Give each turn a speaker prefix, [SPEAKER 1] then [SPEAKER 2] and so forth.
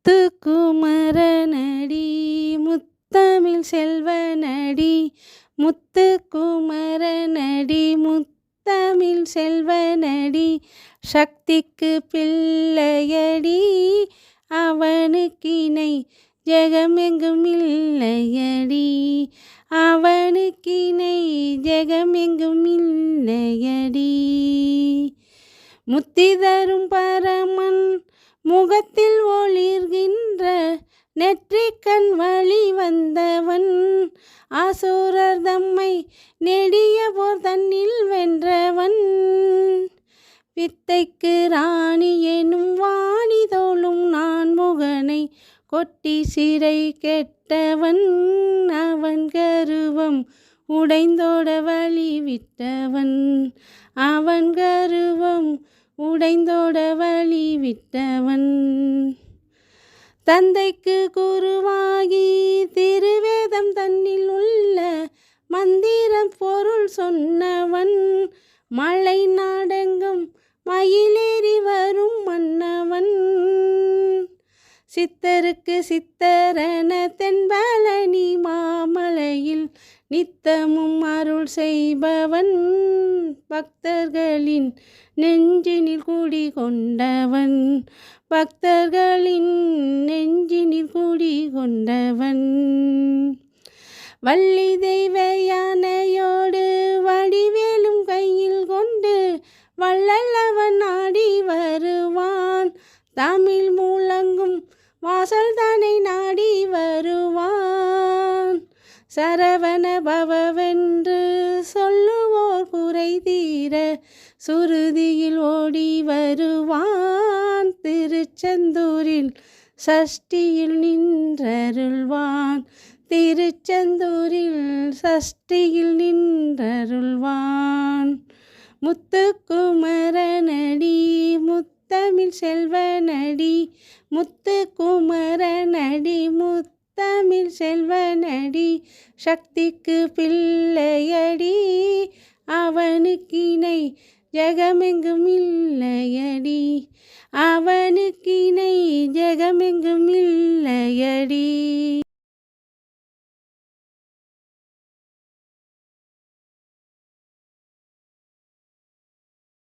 [SPEAKER 1] முத்துக்குமரனடி முத்தமிழ் செல்வனடி முத்துக்குமரனடி முத்தமிழ் செல்வனடி சக்திக்கு பிள்ளையடி அவனுக்கிணை ஜெகமெங்கும் இல்லையடி அவனுக்கிணை ஜெகமெங்கும் இல்லையடி முத்தி தரும் பரமன் முகத்தில் ஒளிர்கின்ற நெற்றிக்கண் வழி வந்தவன் ஆசூரர் தம்மை நெடிய போர் தன்னில் வென்றவன் வித்தைக்கு ராணி எனும் வாணி தோளும் நான் முகனை கொட்டி சிறை கெட்டவன் அவன் கருவம் உடைந்தோட வழி விட்டவன் அவன் கருவம் உடைந்தோட வழி விட்டவன் தந்தைக்கு குருவாகி திருவேதம் தன்னில் உள்ள மந்திரம் பொருள் சொன்னவன் மலை நாடெங்கும் மயிலேறி வரும் மன்னவன் சித்தருக்கு சித்தரென தென்பழனி மாமலையில் நித்தமும் அருள் செய்பவன் பக்தர்களின் நெஞ்சினில் குடி கொண்டவன் பக்தர்களின் நெஞ்சினில் குடி கொண்டவன் வள்ளி தெய்வ யானையோடு வடிவேலும் கையில் கொண்டு வள்ளலவன் ஆடி வருவான் தமிழ் மூலங்கும் வாசல் தானை நாடி வருவான் சரவண பவவென்று சொல்லுவோர் குறை தீர சுருதியில் ஓடி வருவான் திருச்செந்தூரில் சஷ்டியில் நின்றருள்வான் திருச்செந்தூரில் சஷ்டியில் நின்றருள்வான் முத்துக்குமரனடி முத்தமிழ் செல்வனடி முத்துக்குமரனடி முத்தமிழ் செல்வனடி சக்திக்கு பிள்ளையடி அவனுக்கிணை ஜெகமெங்கும் இல்லையடி அவனுக்கிணை ஜெகம்